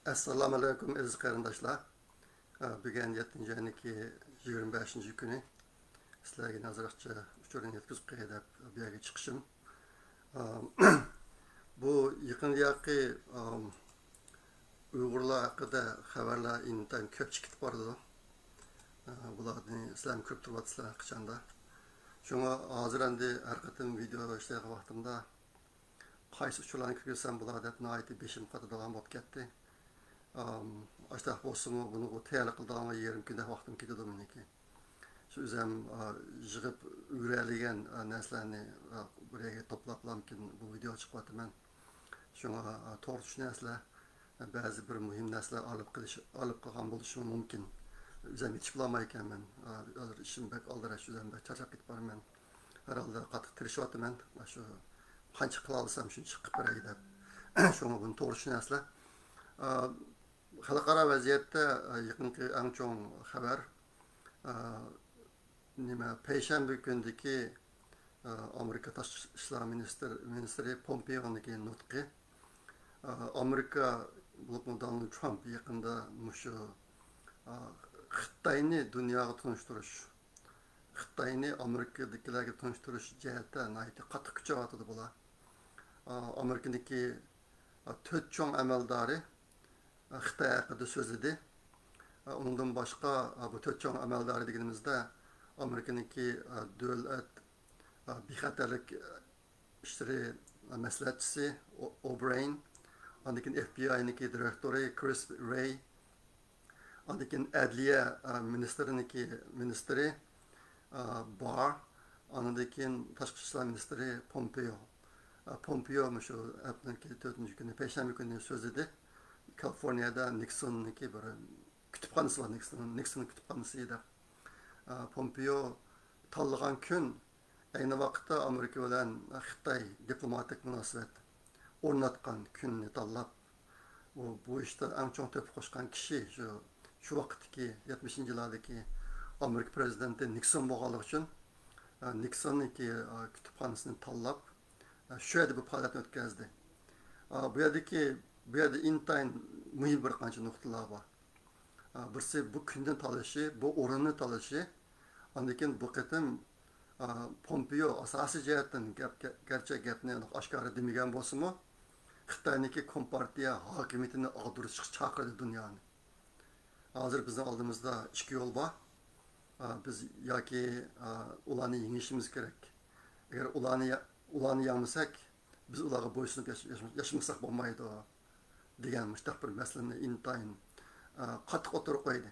Assalamu alaikum aziz qarindoshlar. Bugun 7 ayning 25 kuni sizlarga nazoratchi uchurini yetkazib qo'yay deb bu yerga chiqishim. Bu yaqin Uyg'urlar haqida xabarlar intan ko'p chiqib bordi. Bularni sizlar ko'p turibsizlar qachonda. Shunga hozir endi har qatim video ishlayotgan vaqtimda qaysi uchularni ko'rsam bular deb nihoyatda beshim qotadigan bo'lib ketdi. Aşta olsun bunu o teyarlı kıldığıma yerim günde vaktim gidiyordu meniki. Şu üzem jığıp üreligen neslerini buraya toplaplamkin bu video çıkmadı ben. Şuna doğru düşünesler bazı bir mühim nesler alıp kalkan buluşum mümkün. Üzem hiç bulamayken ben işim bek aldıraş üzem bek çarşak git barım ben. Herhalde katık tırışıvatı ben. Şu kançı kılalısam şunu çıkıp buraya gidip. Şuna bunu doğru düşünesler. Xalqaro vaziyatda yaqinqi eng chong xabar payshanba kundagi Amerika tashqi ishlar ministri Pompeo'niki nutqi Amerika Donald Trump yaqinda mushu Xitoyni dunyoga tunishtirish Xitoyni Amerikadagilarga tunishtirish jihatda nihoyatda qattiq kuchayotdi bular. Amerikadagi 4 chong amaldori Xitoy haqida so'zladi. Undan boshqa bu 4 chong amaldori deganimizda Amerikaniki davlat bexatarlik ishlari maslahatchisi O'Brien, andikin FBI'niki direktori Chris Wray, andikin adliya ministri Barr, andikin tashqi ishlar ministri Pompeo. Pompeo shu haftaniki 4 kuni payshanba kuni so'zladi. Kaliforniyada Nixon'niki bir kütüphanesi var, Nixon kütüphanesi edi. Pompeo tanlagan kun ayni vaqtda Amerika bilan Xitoy diplomatik munosabat o'rnatgan kunni tanlab, bu ishda eng chong to'p qo'shgan kishi shu vaqtdagi 70-yillardagi Amerika prezidenti Nixon bo'lganligi uchun Nixonniki kütüphanesini tanlab shu yerda bu faoliyatni o'tkazdi. Bu yerda intayin mühim bir qancha nuqtalar bor. Birisi bu kundan tanlashi, bu o'rinni tanlashi. Ondan bu qatim Pompeo asosiy jihatdan garchi gapni oshkora demagan bo'lsa-mu, Xitoyniki kompartiya hokimiyatini ag'darishga chaqirdi dunyoni. Hozir bizning oldimizda ikki yo'l bor. Biz yoki ularni yengishimiz kerak. Agar ularni yengmasak, biz ularga bo'ysunib yashamasak bo'lmaydi degan mustaq bir masalani intayin qattiq o'tirib qo'ydi.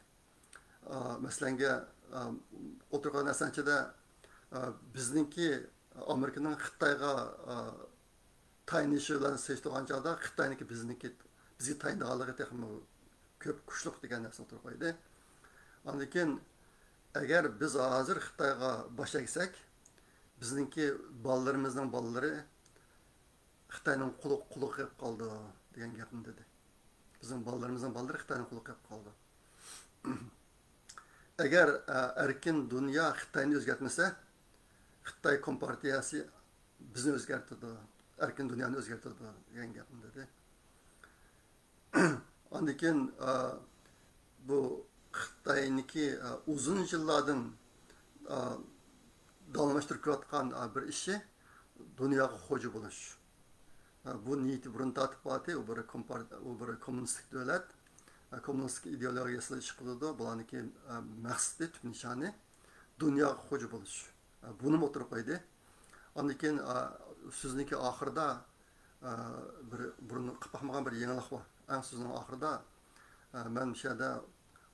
Masalanga o'tirgan narsachida bizningki Amerikaning Xitoyga tayinishi bilan seçtiğin chog'da Xitoyniki bizga tayinganligi texmi ko'p kuchli degan narsani o'tirib qo'ydi. Ondan agar biz hozir Xitoyga boshlasak, bizningki bolalarimizning bolalari Xitoyning quli qilib qoldi degan gapni dedi. Bizim ballarımızın balları Xitoyning quliga qolib qoldi. Agar erkin dunyo Xitoyni o'zgartmasa, Xitoy kompartiyasi bizni o'zgartirdi, erkin dunyoni o'zgartirdi degan gapni dedi. Ondan bu Xitoyniki uzun yillardan davomlashtirib kelayotgan bir ishi dunyoga xo'ja bo'lish. Bu niyeti burun tatip batı, o bir komünistik devlet, komünistik ideolojisiyle çıkıldı. Bulaniki məqsədi, tüp nişanı, dünya xoca buluş. Bunu oturup koydu. Ondan sözünki ahırda burun qıpaqmağan bir yenilik var. En sözünün ahırda ben şeyde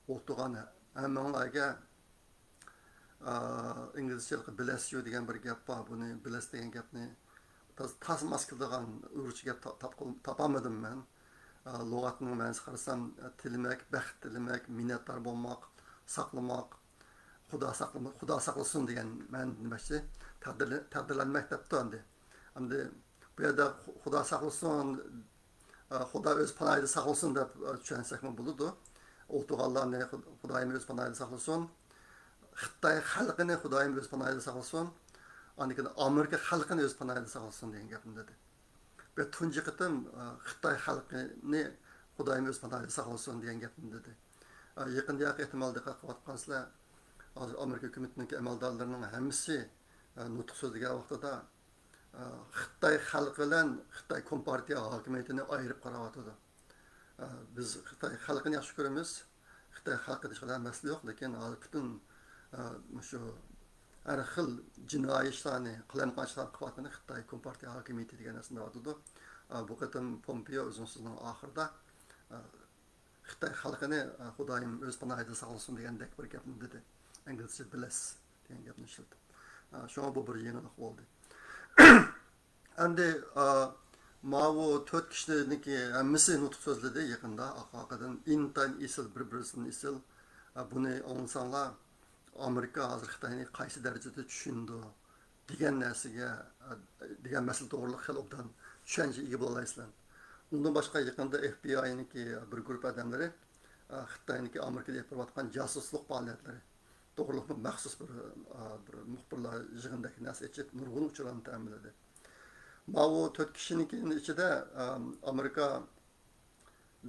oturğan hemenlarga İngilizce'de bless you degan bir gap var. Bunu bless degan gapni tas maskıldıgan Uygurca gap tapamadım ben. Logatının ma'nosi qarasam tilmak, baxt tilmak, minnatdor bo'lmoq, saqlamoq, Xudo saqlasin degan ma'no nimasi taqdirlanmak debdi endi. Endi bu yerda Xudo saqlasin, Xudo o'z panohida saqlasin deb tushunsakmi bo'ladi. O'tirganlarni Xudoyim o'z panohida saqlasin, Xitoy xalqini Xudoyim o'z panohida saqlasin. Ondan Amerika xalqini o'z panohida saqlasin degan gapni dedi. Ve tunji qitim Xitoy xalqini Xudoyim o'z panohida saqlasin degan gapni dedi. Yaqinda ehtimol diqqat qilayotgansizlar, hozir Amerika hukumatining amaldorlarining hammasi nutq so'zlagan vaqtida Xitoy xalqi bilan Xitoy kompartiya hokimiyatini ayirib qarayotdi. Biz Xitoy xalqini yaxshi ko'ramiz. Xitoy xalqi hech qanday masala yo'q, lekin butun shu har xil jinoiy ishlarni, qilingan qilayotgani Xitoy kompartiya hokimiyati degan narsani aytdi. Bu qatam Pompeo o'zining so'zining oxirida Xitoy xalqini Xudoyim o'z panohida saqlasin degandek bir gapni dedi. Inglizcha bless degan gapni ishlatdi. Shunga bu bir yangilik bo'ldi. Endi Mavo 4 kishiniki hammasi nutq so'zladi yaqinda haqiqatan intan isil bir-birini isil. Buni anlasanglar Amerika hozir Xitoyni qaysi darajada tushundi degan narsaga degan masala to'g'riliq xil obdan tushuncha ega bo'la olasizlar. Undan boshqa yaqinda FBI'niki bir guruh odamlari Xitoyniki Amerikada yapayotgan josuslik faoliyatlari to'g'riliq maxsus bir muxbirlar yig'indagi narsa ichib nurg'un uchurlarni ta'minladi. Mavo 4 kishiniki ichida Amerika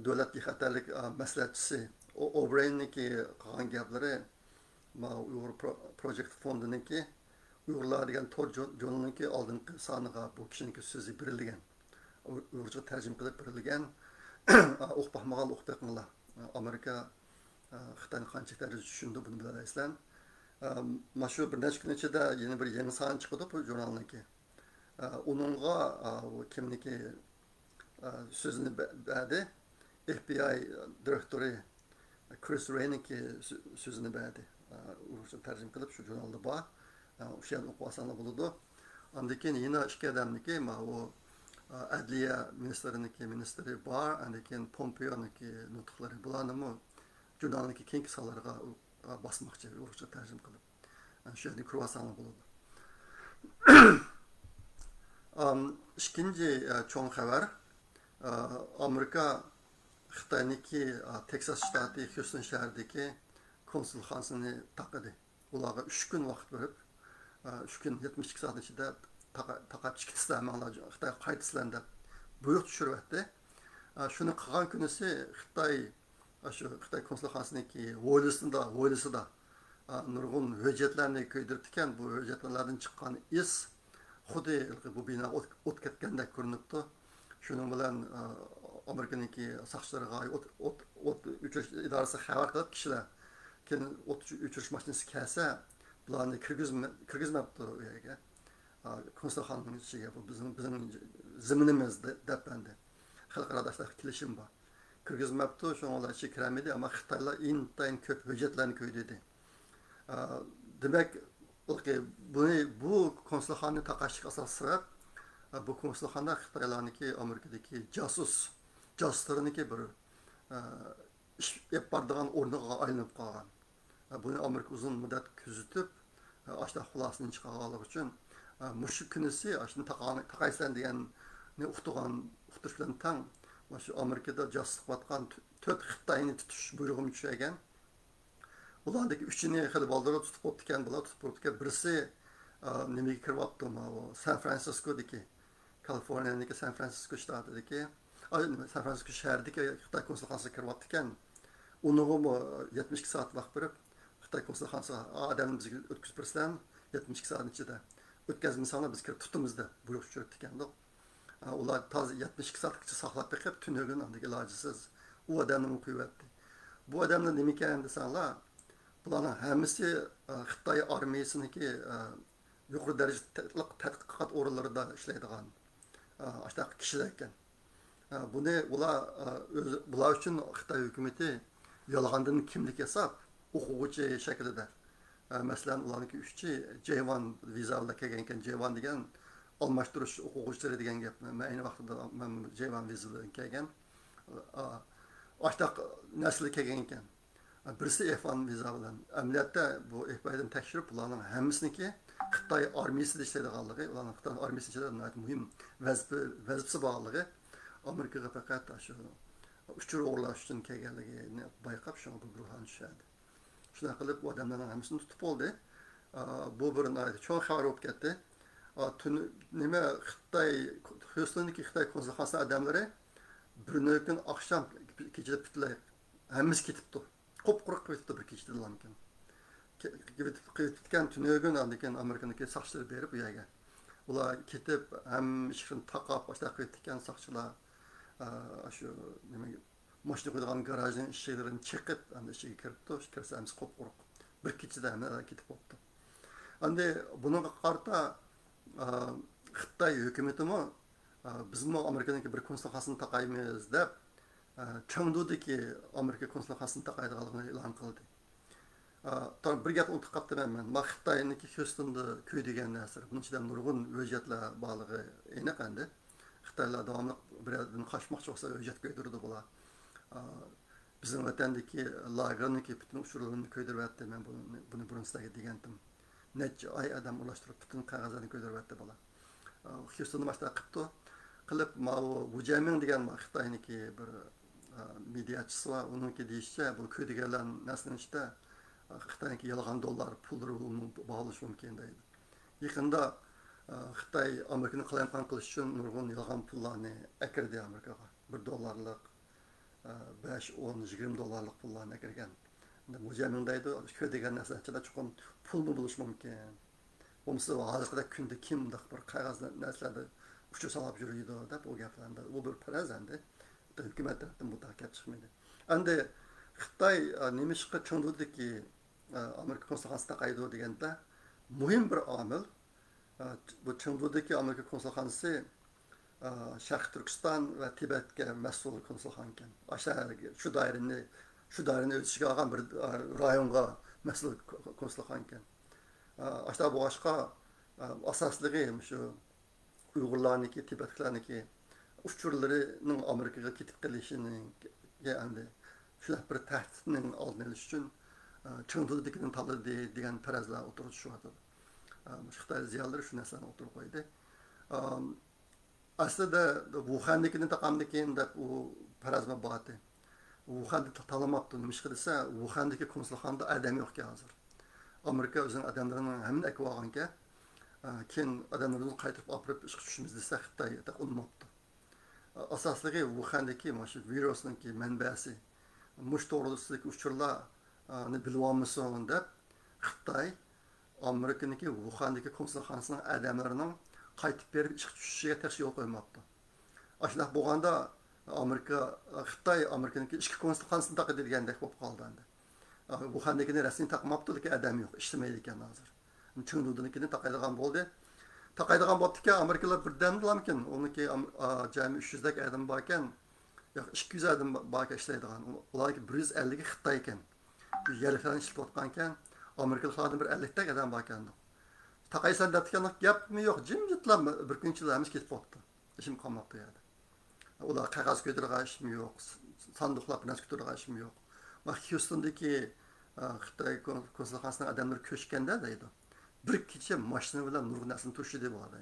davlat xatarlik maslahatchisi O'Brienniki qilgan gaplari Uyg'ur Project Fondiniki Uyg'urlar degan tor jurnalniki oldingi soniga bu kishiniki so'zi berilgan. Uyg'urcha tarjima qilib berilgan. O'qpaqmagan o'qpaqinglar. Amerika Xitoyni qancha darajada tushundi buni bilasizlar. Mana shu bir necha kun ichida yana bir yangi son chiqdi bu jurnalniki. Onunğa kimniki sözünü bədi, FBI direktörü Chris Wray'niki sözünü bədi. Uğurca tərcüm qılıb şu jurnalda var. O şeyden okuvasanla buludu. Andikin yine iki adamniki, o Adliye ministeri var. Andikin Pompeo'niki nutukları bulanımı jurnalniki kenki salarga basmakçı uğurca tərcüm qılıb. Şeyden kuruvasanla buludu. İkinci çoğun xəbər Amerika Xitoyniki Texas ştatı Houston şəhərindəki konsulxanasını taqıdı. Onlara 3 gün vaxt verib 3 gün 72 saat içində taqab çıxırsınlar Xitoy qayıtsınlar buyruq düşürübətdi. Şunu qılğan günüsü Xitoy konsulxanasındakı voylusunda nurgun hücretlərini köydürtükən bu hücretlərdən çıxan is Xudi bu bina o't ketgandek ko'rinibdi. Shuning bilan Amerikaniki saqchilarga o't o'chirish idorasi xabar qilib kishilar keyin o't o'chirish mashinasi kelsa, bularni kirgizmabdi u yerga. Konsulxonaning ichiga bu bizning ziminimiz deb endi. Xalqaradashlar kelishim bor. Kirgizmabdi, shunga ichi kiramidi, ammo Xitoylar intayin ko'p hujjatlarni qo'ydi. Demak, bu konsulxonani taqashlik asos sabab bu konsulxona Xitoylarniki Amerikadagi josuslarniki bir ish yapardigan o'rniga aylanib qolgan. Buni Amerika uzun muddat kuzatib, ashta xulosani chiqarganligi uchun mushu kunisi ashni taqaysan deganni uqtirish bilan tang shu Amerikada josuslik qilayotgan 4 Xitoyni tutish buyrug'i tushagan. Ulardaki üçünü xili baldırı tutup otdiken, bular tutup otdiken birisi nimaga kiryapti, San Francisco'daki, Kaliforniyadagi San Francisco shtatidagi, San Francisco shahridagi Xitoy konsulxonasiga kiryaptikan, unig'imi 72 soat vaqt berib, Xitoy konsulxonasiga odamni bizga o'tkazib bersan, 72 soat ichida o'tkazmasanlar biz kirib tutamiz deb buyruq tushiribdikan. Ular toza 72 soatgacha saqlab beqib, tunog'in andagi ilojisiz u odamni qo'yibdi. Bu odamlar nima ekan desanglar, bularning hammasi Xitoy armiyasiniki yuqori darajali tadqiqot o'rinlarida ishlaydigan ashtaq kishilar ekan. Buni bular uchun Xitoy hukumatı yolg'ondan kimlik yasab o'quvchi shaklida. Masalan, ularniki uchchi J1 viza bilan kelgan ekan, J1 degan almashtirish o'quvchilari degan gapni. Men ayni vaqtida men J1 viza bilan kelgan. Ashtaq nasli kelgan ekan. Birisi F1 viza bilan. Amaliyotda bu FBI'dan tekshirib, bularning hammasiniki Xitoy armiyasida ishlaydiganligi, ularning Xitoy armiyasida muhim vazifasi borligi Amerikaga faqat shu uchur o'g'irlash uchun kelganligini bayqab, shunga bu guruhdan tushadi. Shunday qilib, bu odamlarning hammasini tutib oldi. Bu bir cho'ng xabar bo'lib ketdi. Nima Xitoy Houstondagi Xitoy konsulxonasi odamlari bir kun oqshom kechida butunlay hammasi ketibdi. Qop-quruq ketibdi bir kechida lamkin. Ketgan tunugun andikan Amerikaniki saqchilar berib bu yerga. Ular ketib ham ishini taqab boshqa ketgan saqchilar shu nimaga mashina qo'ygan garajning eshiklarini chiqib, endi ichiga kiribdi. Kirsamiz qop-quruq. Bir kechida hamma ketib qolibdi. Endi bunga qarta Xitoy hukumatimi bizmi Amerikaniki bir konsulxonasini taqaymiz deb Chengdudagi Amerika konsulxonasini taqaydiganligini e'lon qildi. Bir gap unutib qolibman men. Xitoyniki Houstonda ko'y degan narsa. Buning ichida nurg'un vaziyatlar borligi aniq endi. Xitoylar davomli birdan qochmoqchi bo'lsa vaziyat ko'ydirdi bular. Bizim vatandaki lager'niki bütün uçurlarını köydürüverdi. Ben bunu burun sizlerge degendim. Neçe ay adam ulaştırıp bütün kağızlarını köydürüverdi bala. Houston'da başta qıptı. Qılıp bu Jamin degen Xitoyniki bir mediaçısı var. Onunki deyişçe bu köydegilerin neslinin işte Xitoyniki yalgan dollar pulları bağlaşı mümkün deydi. Yakında Xitoy Amerika'nın qalaymqan qilish uchun nurg'un yalgan pullarni akirdi Amerikaga. $1 5-10-20 dollarlık pullarına kirgen. Bu cemindeydi, köy degen nesneçiler çoğun pulunu buluş mümkün. Onысы hazırda günde kim bir kağız neslerde uçu salap yürüydü da bu gaplarında. Bu bir parazendi. Hükümet tarafından bu takip çıkmadı. Endi Xitoy nemişki Chengdudagi Amerika konsulxonasida qaydı degende muhim bir amil. Bu Chengdudagi Amerika konsulxonasi Şərq Türkistan və Tibet'ə məsul konsulxana ekan. Şu dairəni ölçüge alğan bir rayonga məsul konsulxana ekan. Aşağı bu başqa asaslığı şu Uygurlarniki, Tibetliklarniki uçurlarının Amerika'ya ketib qilishini yani şular bir təhdidinin aldını alış üçün Chengdudakini tanıdı degan farazlar oturib düşürdü. Xitoy ziyolilar shu narsani oturib qo'ydi. Aslında Wuhan'dakini taqamdikin deb u farazma botdi. Wuhan'da tanlamabdi. Nima ish qilsa, Wuhan'dagi konsulxonada adam yo'q hozir. Amerika o'zining odamlarini hamma akib olganka, keyin odamlarni qaytib olib ish tushimiz desa Xitoy taqulmabdi. Asosligi Wuhan'dagi shu virusning manbasi, mush to'g'risidagi uchurlarni bilib olmasin deb Xitoy Amerikaniki Wuhan'dagi konsulxonasining odamlarining qaytib berib ish tushishiga tashkil yo'l qo'ymoqda. Ashunday bo'lganda Xitoy Amerikaniki ichki konsulxonasini taqib degandek bo'lib qoldi endi. Wuhan'dakini rasmiy taqmabdi, lekin adam yo'q, ishlamaydi ekan hozir. Chengdunikini taqaydigan bo'ldi. Taqaydigan bo'ldi-ki, Amerikalar birdamlamkin, uniki jami 300 dak adam bor ekan, yo'q 200 adam bor ekan ishlaydigan. Ularga 150 ga Xitoy ekan. Yerliklarni ishlatayotgan ekan, Amerikaliklardan bir 50 dak adam bor ekan. Taqaysan deyotganlik gapmi yo'q, jimjitlar bir kunchilarimiz ketib qoldi. Ishim qolmoqda yerda. Ular qog'oz ko'targan ishim yo'q, sanduqlar bilan ko'targan ishim yo'q. Houston'daki Xitoy konsulxonasining odamlar ko'chganda deydi. Bir kecha mashina bilan nurg'unasini tushidi bo'ladi.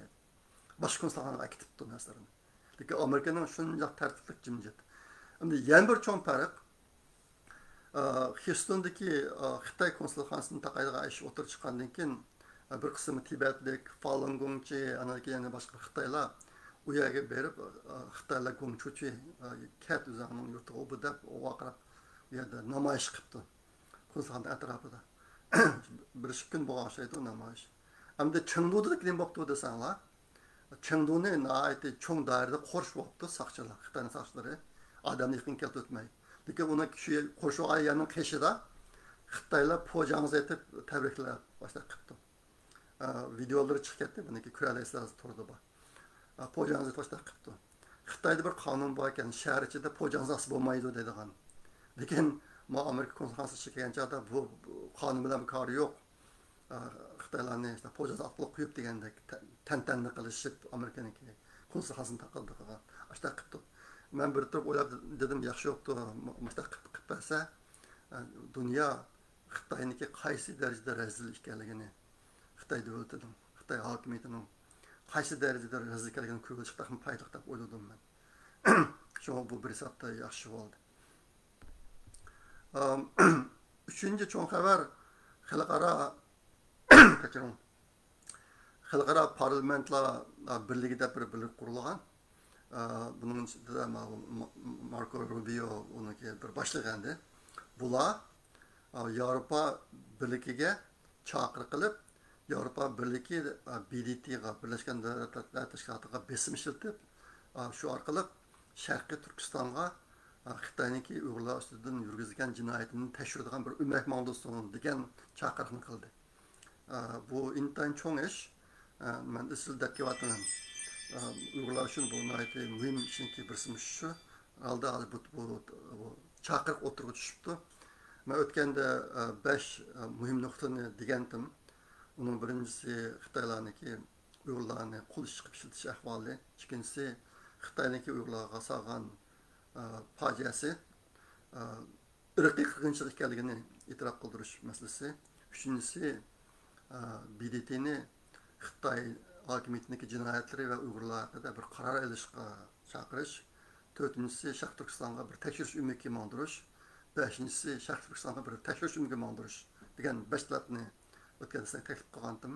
Boshqa konsulxonaga ketibdi narsalarini. Lekin Amerikaning shunday tartiblik jimjit. Endi yana bir cho'ng farq Houston'daki Xitoy konsulxonasini taqaydigan ish o'tirib chiqqandan keyin bir qismi Tibetlik, Falun Gongchi, yana boshqa Xitoylar u yerga berib Xitoylar Gongchuchi kat o'zining yurtiga bu deb vaqirab u yerda namoyish qilibdi. Konsulxona atrofida. Bir kun bo'lgan şeydi namoyish. Hamda Chengduda nima bo'libdi desanglar, Chengduni nihoyatda cho'ng doirada qo'rish bo'libdi saqchilar, Xitoy saqchilari odamni yaqin kelib o'tmaydi. Lekin uni shu qo'rshuv ayyaning qishida Xitoylar pojangiz etib tabriklab boshlab qilibdi. Videoları chiqyapti, buniki ko'ralaysizlar turdi bor. Pojangiz boshlab qilibdi. Xitoyda bir qonun bor ekan, shahar ichida pojangiz bo'lmaydi deydigan. Lekin Amerika konsulxonasi chiqqancha bu qonun bilan kori yo'q. Xitoylarni işte pojangiz atib qo'yib degandek tantanni qilishib Amerikaniki konsulxonasini taqildi qilgan. Ashta qilibdi. Men bir turib o'ylab dedim, yaxshi yo'qdi, mashta qilib bersa dunyo Xitoyniki qaysi darajada razil ekanligini Xitoy davlatining, Xitoy hokimiyatining qaysi darajada razil ekanligini ko'rish ham foydali deb o'yladim men. Shunga bu bir hisobda yaxshi bo'ldi. Üçüncü cho'ng xabar xalqaro parlamentlar birligida bir birlik qurilgan. Bunun içinde de Marco Rubio onu bir başlagandı. Bular Avrupa Birligiga chaqiriq qilib, Avrupa Birligi BDT'ga, Birleşken Devletler Teşkilatı'ga besim işletib, shu orqali Sharqiy Turkistonga Xitoyniki Uyg'urlar ustidan yurgizgan jinoyatini tekshiradigan bir o'mak mavzusi degan chaqiriqni qildi. Bu intayin cho'ng ish. Men izchil deb kelyapman. Uyg'urlar uchun bu muhim ishning birisi shu. Alda bu chaqiriq o'tirib tushibdi. Men o'tganda 5 muhim nuqtani degandim. Uning birincisi Xitoylarniki Uyg'urlarni qo'l chiqib ishlatish ahvoli, ikkinchisi Xitoyniki Uyg'urlarga solgan fojiasi, irqiy qirg'inchilik ekanligini e'tirof qildirish masalasi, uchinchisi BDT'ni Xitoy hokimiyatiniki jinoyatlari va Uyg'urlar haqida bir qaror olishga chaqirish, to'rtinchisi Sharq Turkistonga bir tekshirish umidini mandirish, beshinchisi Sharq Turkistonga bir tekshirish umidini mandirish degan 5 talabni o'tkazishni taklif qilgandim.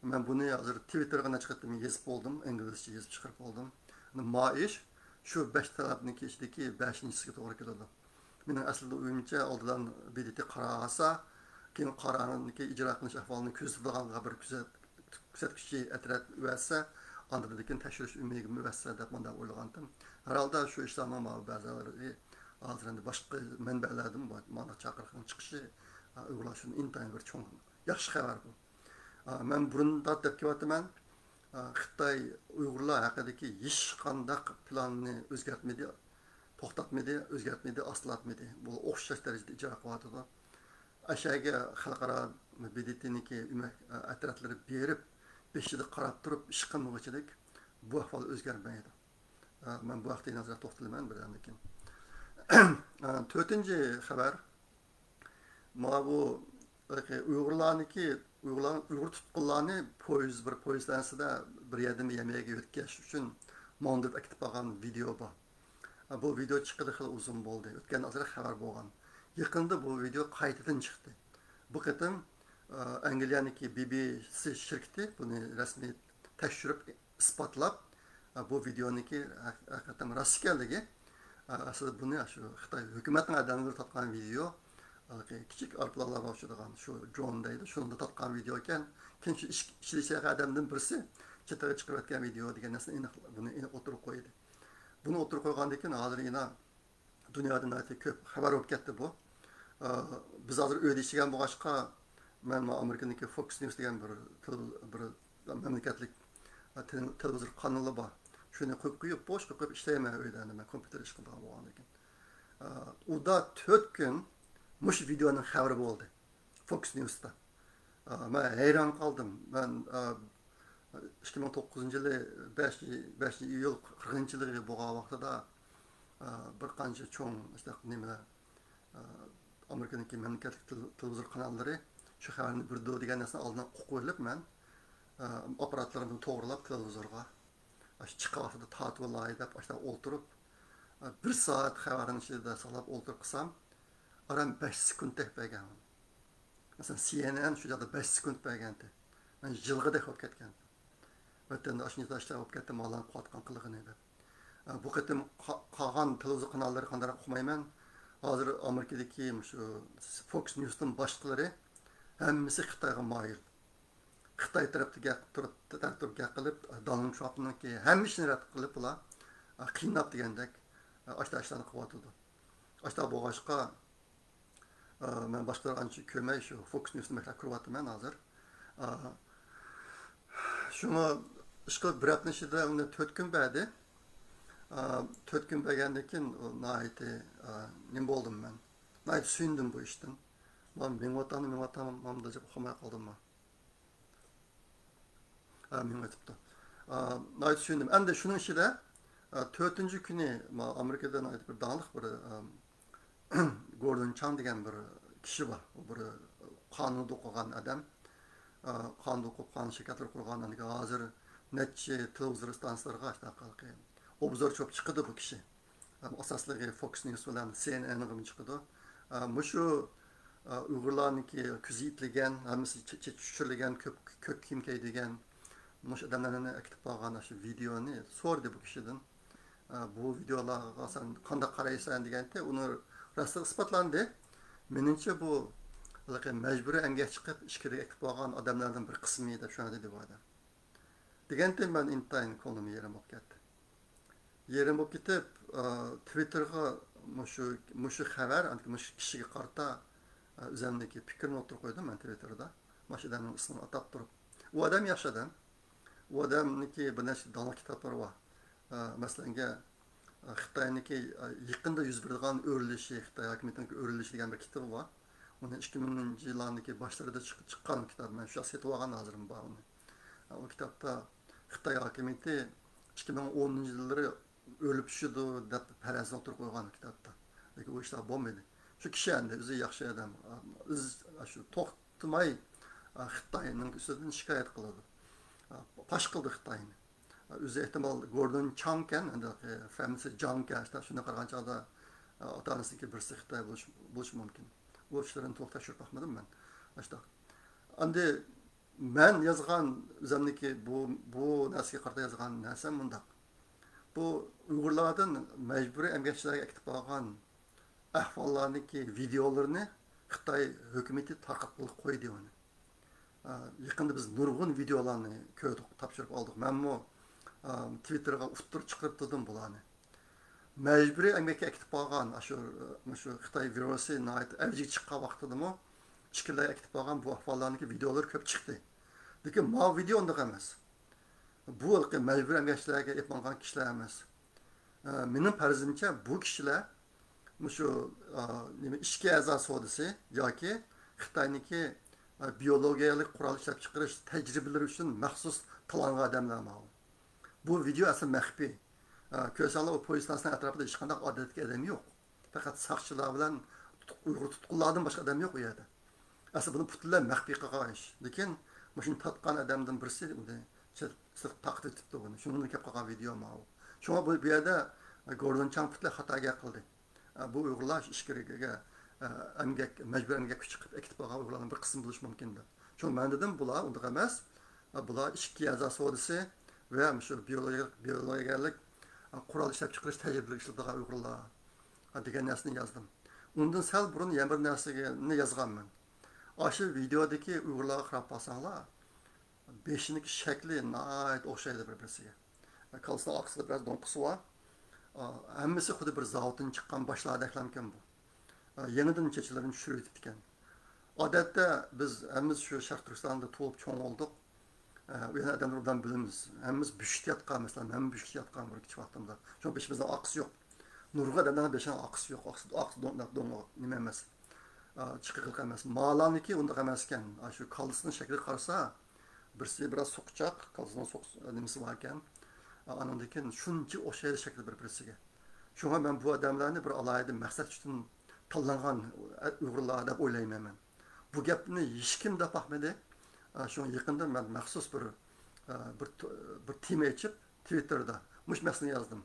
Men buni hozir Twitterga chiqarib yozib bo'ldim, inglizcha yozib chiqarib oldim. Maish shu 5 talabniki ichidagi 5-chisiga to'g'ri keladi. Mening aslida o'yimcha oldidan BDT qarasa, keyin qarorniki ijro qilish ahvolini ko'zlaganga bir kuzatuvchi atrat uvatsa, andirikin tekshirish umidi uvatsa deb men o'ylagandim. Herhalde shu ishlarning ba'zilari hozir endi boshqa manbalardan mana chaqiriqning chiqishi Uyg'urlar uchun intayin bir cho'ng yaxshi xabar bu. Men burunda deb kelyapman. Xitoy Uyg'urlar haqidagi hech qanday planni o'zgartmadi, to'xtatmadi, o'zgartmadi, aslatmadi. Bu o'xshash darajada ijro qilyapti. Aşağıya xalqaro BDT'niki atratlari berib, beshida qarab turib ish qilmoqchilik bu ahvol o'zgarmaydi. Men bu vaqtda nazar to'xtalman birdan keyin. 4-chi xabar. Mana bu Uyg'ur tutqunlarni poyezdlansida bir yerdan yemeğe o'tkazish uchun mandib akitib olgan video bor. Bu video chiqdi xil uzun bo'ldi. O'tgan azra xabar bo'lgan. Yaqında bu video qaytadan chiqdi. Bu qatam Angliyaniki BBC shirkati buni rasmiy tekshirib isbotlab, bu videoniki haqiqatan rost ekanligi, aslida buni shu Xitoy hukumatining adamlari topgan video, kichik arplalar bo'ladigan shu drone deydi, shunda topgan video ekan, keyin shu ishlayotgan adamdan birisi chetaga chiqarayotgan video degan narsani buni o'tirib qo'ydi. Buni o'tirib qo'ygandan keyin hozir yana dunyodan ko'p xabar bo'lib ketdi bu. Biz hozir uyda ishlagan bo'lg'achqa, men Amerikaniki Fox News degan bir mamlakatlik televizor kanali bor. Shuni qo'yib bo'sh qo'yib ishlayman uyda, men kompyuter ish qilgan bo'lgandan keyin. Uda 4 kun mush videoning xabari bo'ldi. Fox News'da. Men hayron qoldim. Men 2009-yili 5-iyul 40-yili bo'lgan vaqtida bir qancha cho'ng nimalar Amerikaniki mamlakatlik televizor kanallari shu xabarni birdi degan narsani oldindan qo'yib, men apparatlarimni to'g'rilab televizorga chiqarib tatib olay deb o'tirib 1 soat xabarni ichida saqlab o'tirib qilsam, aram 5 sekund bergan. Masalan, CNN shu yerda 5 sekund bergandi. Men jilg'idek bo'lib ketgan. Vatanda ashunday tashlar bo'lib ketdim, olam qotgan qilig'ini edi. Bu qatim qolgan televizor kanallari qanday o'qimayman. Hozir Amerikadagi shu Fox News'ning boshqalari hammasi Xitoyga moyil. Xitoy tarafiga turib qilib, Donald Trump'niki hamma ishni rad qilib ular qiynab degandek ashtaashlarni qilyotdi. Ashta bo'g'ashqa men boshqa ancha ko'rmay shu Fox News'ni maktab ko'ryapman hozir. Shuni ishqilib bir hafta ichida uni 4 kun berdi. 4 kun bergandan keyin nayiti nima bo'ldim men. Nayit suyundim bu ishdan. Men mingvatam deb uqmay qoldim men. Mingvatibdi. Nayit suyundim. Endi shuning ichida 4-kuni Amerikada nayit bir dağlıq bir Gordon Chang degan bir kishi bor. Bir qonun o'qigan odam. Qonun o'qib, qonun shirkatlari qurgandan keyin hozir necha televizor stansiyalarga qilgan. Obzor cho'p chiqdi bu kishi. Asosligi Fox News bilan CNN'ga chiqdi. Mushu Uyg'urlarniki ko'zi itlagan, hammasi tushirilgan, ko'p kiyim kiydigan mush odamlarni aktiv bo'lgan shu videoni so'rdi bu kishidan. bu videolarga sen qanday qaraysan deganda uni rosti isbotlandi. Menimcha bu majburiy emgak chiqib ishga ekib olgan odamlardan bir qismi deb shuni dedi bu odam. Deganda men intayin ko'nglim yerim bo'lib ketdi. Yerim bo'lib ketib Twitterga mushu xabar, mushu kishiga qarata o'zimdagi fikrni o'tirib qo'ydim men Twitterda. Mushu odamning ismini atab turib. U odam yaxshi odam. U odamniki bir nechta donli kitoblari bor. Masalan, Xitoyniki yaqinda yuz bergan o'rilishi, Xitoy hukumatining o'rilishi degan bir kitob bor. Uni 2000-yillardagi boshlarida chiqqan kitob. Men shu setib olgan hozirim bor uni. O kitobda Xitoy hukumati 2010-yillari o'lib tushdi deb farazga o'tirib qo'ygan kitobda. Lekin u ishlar bo'lmadi. Shu kishi endi o'zi yaxshi odam. Shu to'xtamay Xitoyning ustidan shikoyat qiladi. Pash qildi Xitoyni. O'zi ehtimol Gordon Chang kan, endi famisi Jang kan, shuni qaragan chog'da ota-onasiga birsi Xitoy bo'lishi mumkin. Bu ishlarni to'xtatib baxmadim men. Ashta. Endi men yozgan o'zimniki bu narsaga qarata yozgan narsam bundaq. Bu Uyg'urlardan majburiy emgakchilarga aktiv olgan ahvollarniki videolarini Xitoy hukumati tarqatib qo'ydi uni. Yaqında biz nurg'un videolarni ko'rdik, topshirib oldik. Menmi Twitterga uftur chiqarib turdim bularni. Majburiy emgakka aktiv olgan shu Xitoy virusi nihoyat avji chiqqan vaqtidami ichkilar aktiv olgan bu ahvollarniki videolar ko'p chiqdi. Lekin bu video unday emas. Bu majburiy emgakchilarga yapılgan kishilar emas. Mening farzimcha bu kishilar shu ishga a'zo sodisi yoki Xitoyniki biyologiyalik qurol ishlab chiqarish tajribalari uchun maxsus tanlangan odamlar ma'lum. Bu video asli maxfiy. Ko'rsanlar o polis stansiyasining atrofida hech qanday odatdagi odam yo'q. Faqat saqchilar bilan Uyg'ur tutqunlardan boshqa odam yo'q u yerda. Asli buni butunlay maxfiy qilgan ish. Lekin shuni tatgan odamdan birisi uni taqdir etibdi buni. Shuni kelib qolgan video ma'lum. Shunga bu yerda Gordon Chang butunlay xatoga qildi. Bu Uyg'urlar ishkiriga majburiy emgak chiqib ekib olgan Uyg'urlarning bir qismi bo'lishi mumkin deb. Shu men dedim bular unday emas. Bular ishki a'zo sodisi va shu biologiyalik qurol ishlab chiqarish tajribalari ishlatilgan Uyg'urlar degan narsani yozdim. Undan sal burun yana bir narsani yozganman. Shu videodagi Uyg'urlarga qarab qolsanglar, beshiniki shakli nihoyat o'xshaydi bir-birisiga. Qalsini oqsida biroz do'nqisi bor. Hammasi xuddi bir zavoddan chiqqan boshlardaklarkan bu. Yenidan chechilarini tushirib ekan. Odatda biz hammamiz shu Sharq Turkistonda tug'ilib cho'ng oldik. Bu yana odamlardan bilamiz. Hammamiz büşkit yatgan, masalan, men büşkit yatgan bir kichik vaqtimda. Shu beshimizda oqsi yo'q. Nurg'a odamlarning beshining oqsi yo'q. Oqsi nima emas. Chiqiqliq emas. Malaniki unda emas ekan. Shu qalsini shakli qarasa, birisi biroz so'qchoq, qalsini nimasi bor ekan. Anandakin shuncha o'xshaydi shakli bir-birisiga. Shunga men bu odamlarni bir alohida maqsad uchun tanlangan Uyg'urlar deb o'ylayman men. Bu gapni hech kim deb baxmadi. Şu yaqında men maxsus bir tema açıp Twitter'da mush masni yazdım.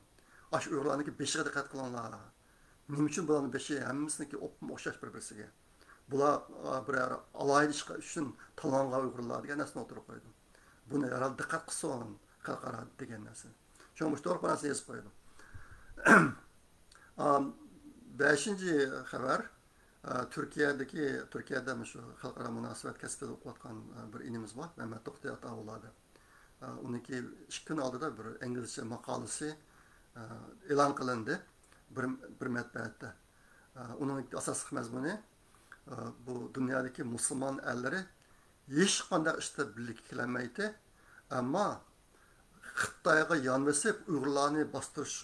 Aş Uyg'urlarniki 5'e diqqat qilinglar. Nima uchun bularning 5'i hammasiniki o'xshash bir-birisiga. Bular bir alohida ish uchun tanlangan Uyg'urlar degan narsani o'tirib qo'ydim. Buni yaral diqqat qilsin, xalqaro degan narsa. Shu mush to'g'ri narsa yozib qo'ydim. 5-chi xabar Türkiye'de şu xalqaro munosabat kasbida o'qiyotgan bir inimiz bor. Mehmet To'xtay Ataoğlu'da. Uniki 2 kun oldida bir inglizcha maqolasi e'lon qilindi bir matbuotda. Uning asosiy mazmuni bu dunyodagi musulmon ellari hech qanday ishda birliklanmaydi, ammo Xitoyga yonbosib Uyg'urlarni bostirish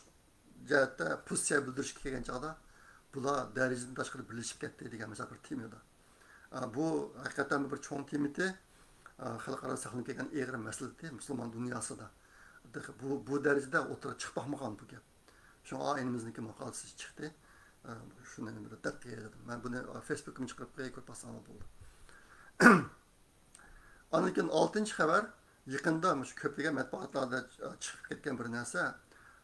jihatda pozitsiya bildirish kelgan chog'da bular darajadan tashqari birlashib ketdi degan mesela bir temada. Bu hakikaten bir cho'ng temiti, xalqaro sahnaga kelgan eg'ir masala musulmon dunyosida. Bu darajada o'tirib chiqmoqmagan bu gap. Shu aynimizniki maqolasi chiqdi. Shuni bir daqqa yozdim. Men buni Facebook'imga chiqarib qo'yib ko'rsam bo'ldi. Anikin 6-chi xabar yaqinda shu ko'plagan matbuotlarda chiqib ketgan bir narsa.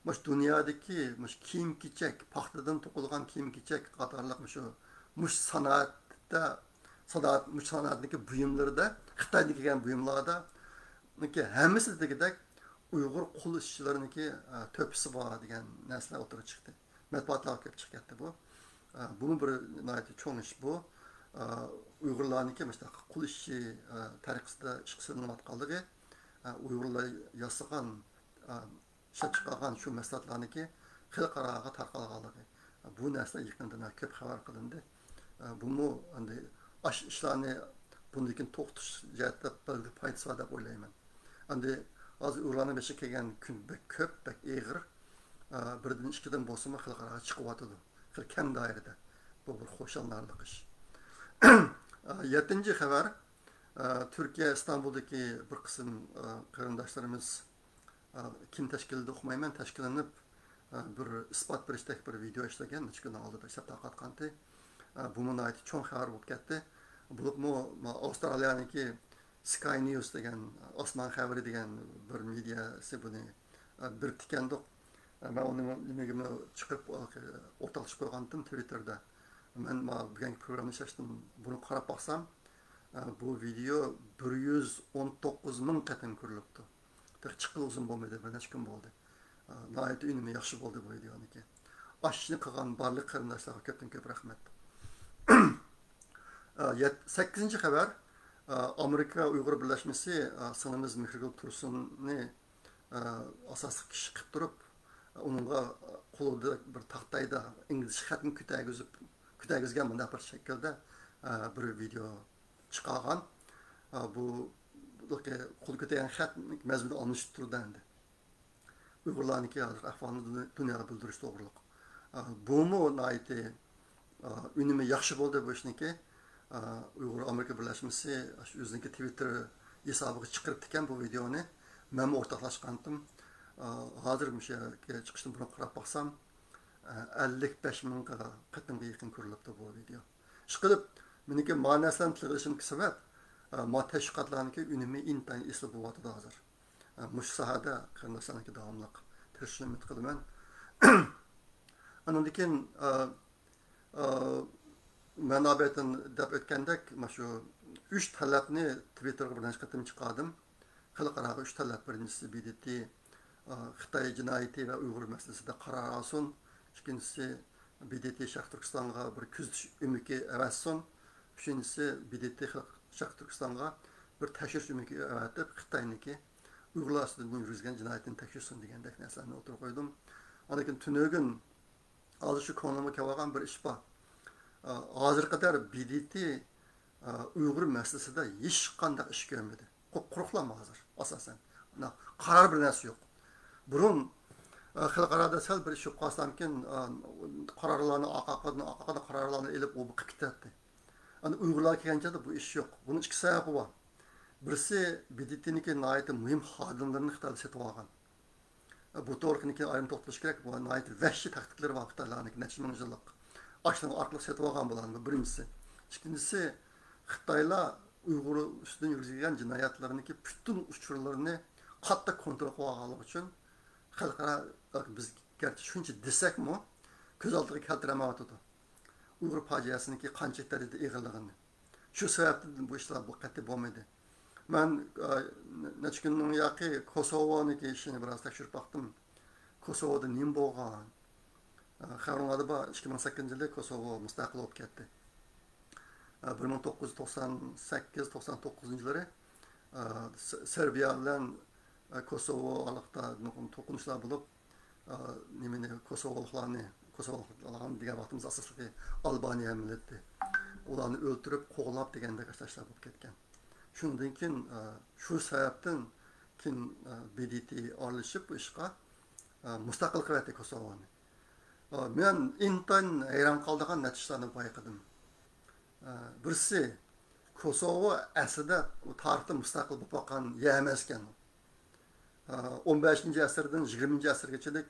Mush dunyodagi mush kiyim-kechak, paxtadan to'qilgan kiyim-kechak qatorliq mush san'atniki buyumlarda, Xitoydan kelgan buyumlarda hammasi degidek Uyg'ur qul ishchilariniki to'pisi bor degan narsalar o'tirib chiqdi. Matbuotlar kelib chiqyapti bu. Buni bir cho'ng ish bu. Uyg'urlarniki mana qul ishchi tariqasida ish qilinayotganligi, Uyg'urlar yasagan, ishlab chiqargan shu mahsulotlarniki xalqaroga tarqalganligi. Bu narsa yaqindan ko'p xabar qilindi. Bunu endi ash ishlarni bundan to'xtatish jihatda bir foydasi bor deb o'ylayman. Endi hozir ularning beshi kelgan kun ko'p, og'ir. Birdan ikkidan bo'lsa-mu xalqaroga chiqyotidi. Kam doirada. Bu bir xo'shallarlik ish. 7. xabar Türkiye İstanbul'daki bir kısım qarindoshlarimiz kim tashkilida o'qimayman tashkillanib bir isbot berishdek bir video ishlagan necha kun oldida ishlab tarqatgandi. Bu nihoyat cho'ng xabar bo'lib ketdi. Bo'libmi Avstraliyaniki Sky News degan osmon xabari degan bir mediasi buni bir tikandiq. Ben onu nimaga chiqib o'rtoqlashib qo'ygandim Twitterda. Men bugungi programni ishlashdan buni qarab baksam, bu video 119 ming qatam ko'rilibdi. Chiqib uzun bo'lmaydi, bir necha kun bo'ldi. Nihoyat unumi yaxshi bo'ldi bu videoniki. Ashni qilgan barliq qarindoshlarga ko'p rahmat. 8. xabar Amerika Uyg'ur birlashmasi sinimiz Mehrgul Tursunni asosiy kishi qilib turib, uningga qo'lida bir taxtayda ingliz xatni ko'tagizgan bunday bir shaklda bir video chiqargan. Bu qo'l ko'targan xat mazmuni olinish turdi endi. Uyg'urlarniki hozir ahvolini dunyoga bildirish to'g'riliq. Bumi nihoyatda unumi yaxshi bo'ldi bu ishniki. Uyg'ur Amerika birlashmasi o'ziniki Twitter hisobiga chiqarib ekan bu videoni. Men o'rtoqlashgandim. Hozir o'sha chiqishdan burun qarab baksam 55 ming qatimga yaqin ko'rilibdi bu video. Ishqilib meniki ma'nosini tilashimga sabab ma tashviqotlarniki unumi intayin esli bo'lyapti hozir. Mush sahada qarindoshlarniki davomli tirishishni umid qilaman. Andan keyin manabetin deb o'tgandek shu 3 talabni Twitterga birinchi qatim chiqardim. Xalqaro 3 talab. Birinchisi BDT Xitoy jinoyati va Uyg'ur masalasida qaror olsin. İkincisi BDT Sharq Turkistonga bir kuzatish umiki avassin. Uchinchisi BDT Sharq Turkistonga bir tashrish umiki avatib Xitoyniki Uyg'urlar ustidan yurgizgan jinoyatni tekshirsin degandek narsalarni o'tirib qo'ydim. Lekin tunugin hozir shu ko'nglimga kelgan bir ish bor. Hozir qadar BDT Uyg'ur masalasida hech qanday ish ko'rmadi. Quruqlama hozir asosan. Qaror bir narsa yo'q. Burun xalqarada sal bir ish qolsamkin qarorlarni oqaqada qarorlarni elib u qilib ketadi. Ani Uyg'urlar kelgancha bu ish yo'q. Buning ikki sababi bor. Birisi BDT'niki nihoyat muhim xodimlarni Xitoyda sotib olgan. Bu to'g'riniki ayrim to'xtalish kerak. Bu nihoyat vahshiy tahdidlar bor Xitoylarniki necha ming yillik. Ashlan orqali sotib olgan bo'ladi birinchisi. Ikkinchisi Xitoylar Uyg'ur ustidan yurgizgan jinoyatlarniki butun uchurlarini qattiq kontrol qilib olganligi uchun xalqaro biz garchi shuncha desakmi ko'z oldiga keltirmayotdi. Uyg'ur fojiasiniki qancha darajada ig'irligini. Shu sababdan bu ishlar bu qat'iy bo'lmaydi. Men necha kundan yoqi Kosovoniki ishini biroz tekshirib baktım. Kosovoda nima bo'lgan? Xabarlarda bor 2008-yilda Kosovo mustaqil bo'lib ketdi. 1998-99-yillari Serbiya bilan Kosovo orasida to'qinishlar bo'lib, nimani Kosovoliklarni degan vaqtimiz asosida Albaniya millati ularni o'ltirib, qo'g'lab degandek ishlar bo'lib ketgan. Shundan keyin shu sababdan keyin BDT aralashib bu ishga mustaqil qildi Kosovoni. Men intan hayron qoldigan natijalarni bayqadim. Birisi Kosovo aslida tarixda mustaqil bo'lib qolgan yer emas ekan. 15-asrdan 20-asrgacha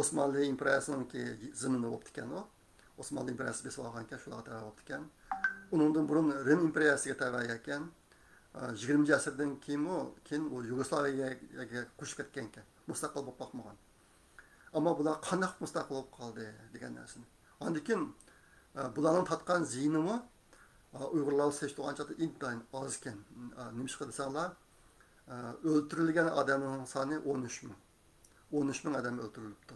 Osmanlı imperiyasininki zimini bo'lib ekan u. Osmanlı imperiyasi besib olgan ekan, shularga tabiiy bo'lib ekan. Undan burun Rim imperiyasiga tabiiy ekan. 20-asrdan keyin u Yugoslaviyaga qo'shib ketgan ekan. Mustaqil bo'lib qolmagan. Ammo bular qanday mustaqil bo'lib qoldi degan narsani. Ondan keyin bularning tatgan ziynimi Uyg'urlar seçtiğince intayin az ekan. Nima qilsalar Öldürülgen adamın sani 13 bin. 13 bin adam öldürülüptü.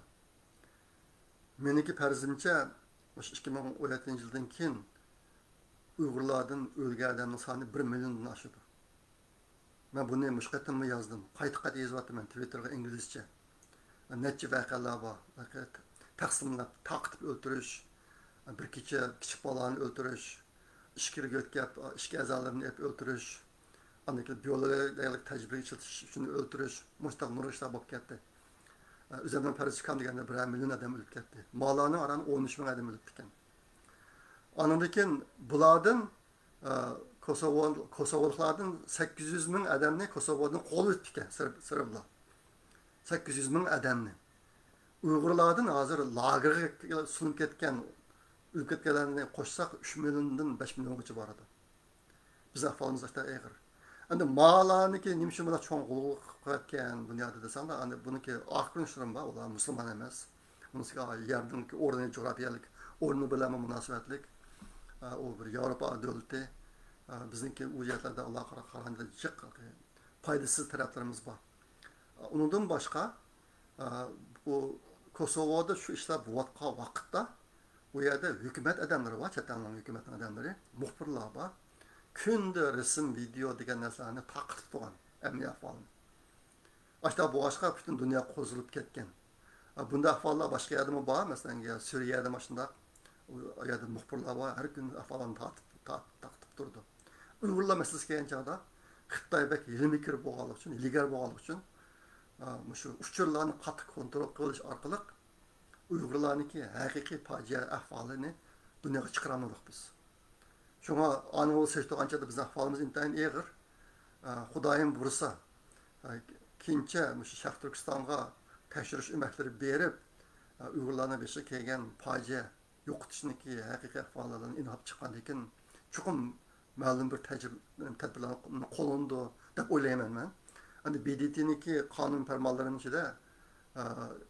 Meniki farzimce 2017 yıldan keyin Uyg'urlardan o'lgan odamning soni 1 milliondan oshadi. Men buni mushqatimni yozdim. Qayta yozyapman Twitterga inglizcha. Necha voqealar bor. Taqsimlab, taqtib o'ldirish, bir kecha kichik bolani o'ldirish, ishkirga o'tkab, ishki a'zolarini o'ldirish, aniki biologiyalik tajriba ishiltish uchun o'ldirish, mustaq murishlar bo'lib ketdi. O'zimdan farz chiqam deganda 1 million odam o'lib ketdi. Malani aran 13 ming odam o'lib ketgan. Anandakin bulardan Kosovoliklardan 800 ming odamni Kosovodan qo'lib o'tdi Serblar. 800 ming odamni. Uyg'urlardan hozir lagerga sunib ketgan o'lkatlarni qo'shsak 3 milliondan 5 milliongacha bor edi. Biz ahvolimiz juda og'ir. Endi malarniki nimcha bilan cho'ng'ulik qilayotgan dunyoda desanglar, endi buniki oqirinishrim bor, ular musulmon emas. Bunisiga yerdagi o'rni jo'rabiyalik, o'rni bilan munosabatlik. O bir Yevropa davlati, bizniki u yerlarda Alloh qaraganda jiq foydasiz taraflarimiz bor. Undan boshqa bu Kosovoda shu ishlar bo'layotgan vaqtda u yerda hukumat odamlari bor, chet elning hukumat odamlari, muxbirlar bor. Kunda resim, video degan narsalarni taqib turgan amniy ahvolni. Boshqa boshqa butun dunyo qo'zilib ketgan. Bunda ahvollar boshqa yerda bor, masalan, Suriyada mana shunday o yerda muxbirlar bor, har kun ahvolni taqib turdi. Uyg'urlar masalasi kelgan chog'da Xitoy bek ilmiy kirib bo'lganlik uchun, ilgar bo'lganlik uchun shu uchurlarni qattiq kontrol qilish orqali Uyg'urlarniki haqiqiy fojia ahvolini dunyoga chiqaramiz biz. Shunga ana o seçtiğince de biz ahvalımız intayin eğir. Xudoyim bursa, kinçe Şarq Türkistan'a tekşiriş ümekleri berip, Uyg'urlarni beşi kelgan fojia yo'qotishniki haqiqiy ahvollardan inhab chiqqan lekin chuqur ma'lum bir tadbirlar qo'lindi deb o'ylayman men. Endi BDTniki qonun farmonlarining ichida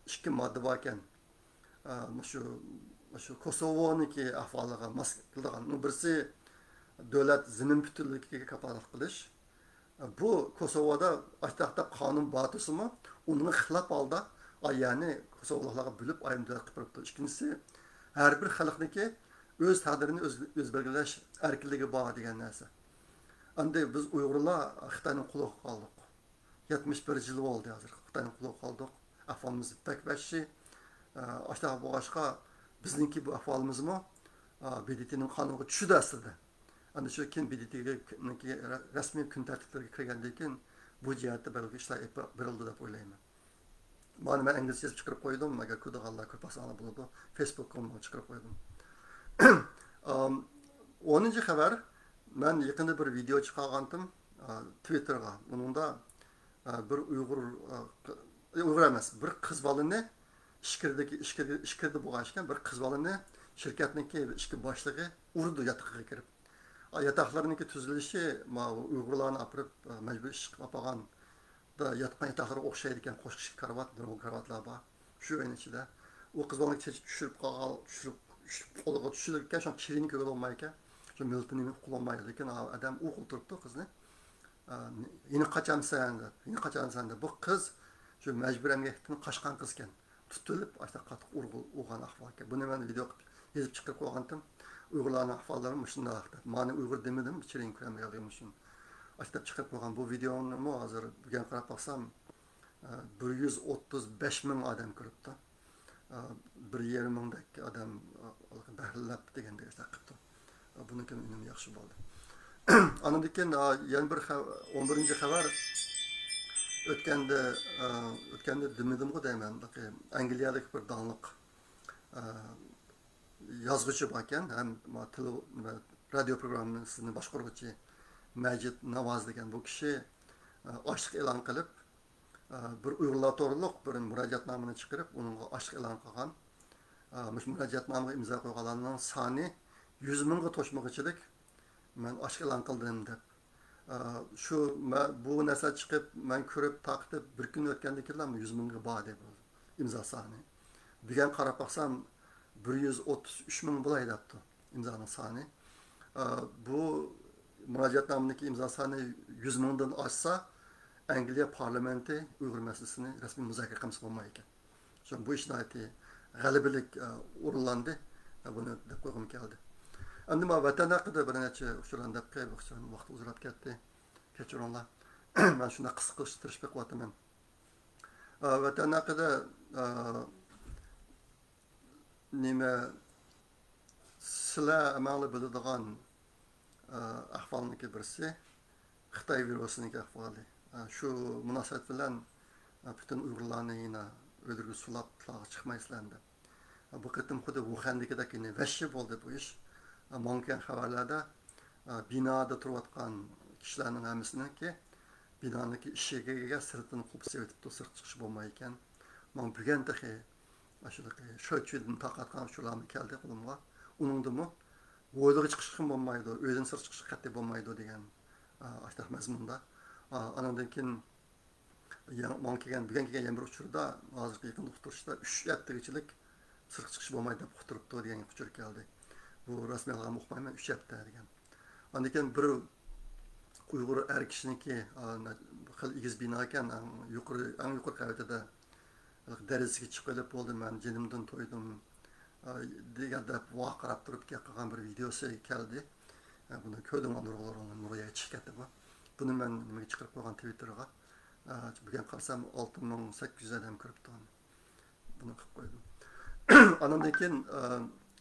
ikki modda bor ekan. Shu Kosovoniki ahvoliga mos keladigan birisi davlat zamin butunligiga kafolat qilish. Bu Kosovoda aştaqda qonun botisimi uning xilof holda ayani Kosovoliklarga bo'lib ayrimlar qilib turibdi. Ikkinchisi har bir xalqniki o'z taqdirini o'z belgilash erkinligi bor degan narsa. Endi biz Uyg'urlar Xitoyning quliga qoldik. 71 yil bo'ldi hozir Xitoyning quliga qoldik. Ahvolimiz bakbashi aştaqa boshqa bizniki bu ahvolimizmi BDTning qonuniga tushdi aslida. Endi shu keyin BDTga rasmiy kun tartiblariga kirgandan keyin bu jihatda bir ishlar berildi deb o'ylayman. Buni men inglizcha yozib chiqarib qo'ydim, agar ko'rganlar ko'pasana bo'ladi. Facebook'ga chiqarib qo'ydim. 10-xabar men yaqinda bir video chiqargandim Twitterga. Buningda bir Uyg'ur emas, bir qiz bolani ishkirda bo'lgan ekan, bir qiz bolani shirkatniki ishki boshlig'i urdi yotoqqa kirib. Yataqlarniki tuzilishi Uyg'urlarni apirib majburiy ish qilib olgan da yotgan yataqlarga o'xshaydi ekan, qo'shqish karvat, karvatlar bor. Shu o'yin ichida u qiz bolani tushirib qolgan, qo'liga tushirib ekan, shu chirini ko'rib olmay ekan, shu miltini qullanmaydi lekin odam o'qib turibdi qizni. Yine qachonsan deb. Bu qiz shu majburiy emgakdan qochgan qiz ekan. Tutilib, aşta qattiq urgan ahvol ekan. Buni men video yozib chiqarib qo'ygandim. Uyg'urlarning ahvollari shunday vaqtda. Meni Uyg'ur demadim, ichiring ko'rmayotganim uchun. Aşta chiqarib qo'ygan bu videoni hozir bugun qarab baxsam 135 ming odam ko'ribdi. 1,5 mingdek odam bahrlab degandek qilibdi. Buniki unum yaxshi bo'ldi. Andan keyin yana bir 11-xabar o'tganda demedim-ku deyman. Angliyalik bir donliq yozuvchi bor ekan, ham radio programmasini boshqaruvchi Majid Navoz degan bu kishi ochiq e'lon qilib, bir Uyg'urlar to'g'riliq bir murojaatnomani chiqarib, uningga ochiq e'lon qilgan. Mush murojaatnomaga imzo qo'yganlarning soni 100 mingga to'shmoqchilik men ochiq e'lon qildim deb. Shu bu narsa chiqib, men ko'rib taqib bir kun o'tgandan keyin 100 mingga bor deb imzo soni. Bugun qarab baxsam 133 ming bo'lay debdi imzoning soni. Bu murojaatnomadagi imzo soni 100 mingdan oshsa, Angliya parlamenti Uyghur meselesini resmi muzakere qilmasa bo'lmaydi ekan. Şu bu ishni g'alabilik o'rinlandi. Buni deb qo'ygim keldi. Endi men vatan haqida bir necha uchurlarni deb qo'ymoqchiman. Vaqt uzrab ketdi. Kechiringlar. Men shunda qisqartirishga qilyapman. Vatan haqida nima sizlar amalni biladigan ahvolniki birisi Xitoy virusiniki ahvoli. Shu munosabat bilan butun Uyg'urlarni yana öldürgü sulab çıkmayızlandı. Bu kıtım kudu Wuhan'daki yine vəhşi oldu bu iş. Mümkün haberlerde binada turvatkan kişilerin hemsinin ki binadaki işe sırtını kupsa ötüp de sırt çıkışı olmayken ben bugün dahi aşırı şöyle takatkan şularını geldi kulumla. Onun da mı oyluğu çıkışın olmaydı, özün sırt çıkışı katı olmaydı diyen açtık mezmunda. Anadaki bugun kelgan bir uchurda hozirgi yaqin uqtirishda 3 haftachilik sirq chiqish bo'lmaydi deb uqtiribdi degan uchur keldi. Bu rasmiy alg'am o'qimayman 3 hafta degan. Ondan keyin bir Uyg'ur er kishiniki xil igiz bino ekan, yuqori qavatida darasiga chiqib olib bo'ldi, men jinimdan to'ydim deganda vaqirab turib qilgan bir videosi keldi. Buni ko'rdim, nurga chiqdi bu. Buni men nimaga chiqarib qo'ygan Twitterga. Bugün qarsam 6800 adam kiribdi. Buni qilib qo'ydim. Andan keyin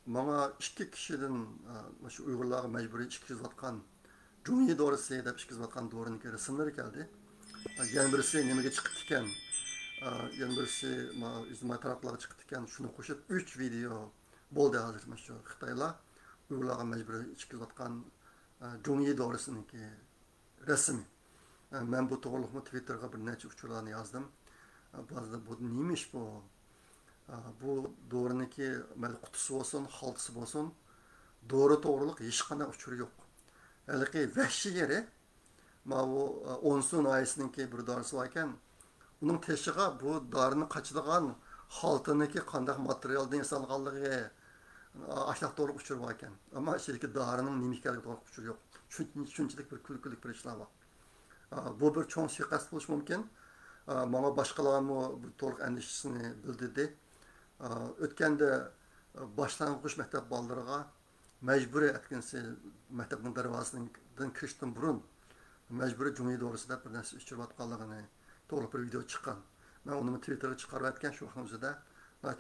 menga 2 kishidan shu Uyg'urlarga majburiy ishkizayotgan Jungi dorisi deb ishkizayotgan dorini rasmlari keldi. Yana birisi nimaga chiqib ekan? Yana birisi ijtimoiy tarmoqlarga chiqib ekan. Shuni qo'shib 3 video bo'ldi hozir shu Xitoylar Uyg'urlarga majburiy ishkizayotgan Jungi dorisiniki rasmi. Ben bu to'g'riliqni Twitterga bir necha uchurlarni yozdim. Ba'zida bu neymiş bu? Bu doğruniki mayli qutisi bo'lsin, xaltisi bo'lsin, doğru to'g'riliq hech qanday uchuri yo'q. Haliki vahshiy yeri, ma bu Onsun oilasiniki bir dorisi bor ekan, uning teshiga bu dorini qachilgan xaltiniki qanday materialdan yasalganligi aşlaq to'g'ri uchur bor ekan. Ammo sheki dorining nima ekanligi to'g'ri uchur yo'q. Shunchalik bir kulkulik bir ishlar bor. Bu bir çoğun suikast bo'lishi mumkin. Bana başkalarımı bu to'liq endişesini bildirdi. O'tganda boshlang'ich maktab bolalarga majburiy etkinsi maktabning darvozasidan kirishdan burun majburiy jum'iy to'g'risida bir narsa uchirayotganligini to'liq bir video chiqqan. Men uni Twitterga chiqarib aytgan shu vaqtimizda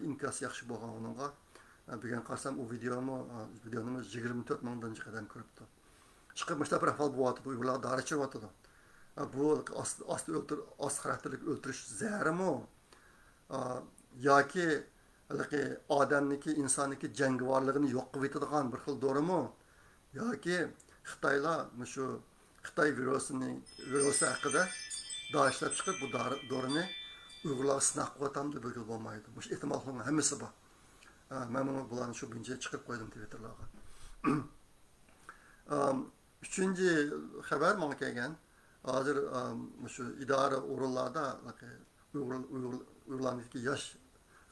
imkos yaxshi bo'lgan uningga. Bugun qarsam u videoni 24 mingdan qadam ko'ribdi. Chiqib maktab ahvol bo'lyapti, Uyg'urlar dori ichayotdi. Bu asli xarakterlik o'ltirish zahrimi yoki odamniki insonniki jangovarligini yo'q qilib yetadigan bir xil dorimi yoki Xitoylar shu Xitoy virusi haqida ishlab chiqib bu dorini Uyg'urlar sinab qo'yatami deb bilib bo'lmaydi. Bu ehtimollarning hammasi bor. Men bularni shu bo'yicha chiqib qo'ydim Twitterlarga. Uchinchi xabar menga kelgan. Hozir shu idora o'rinlarda Uyg'urlarniki yosh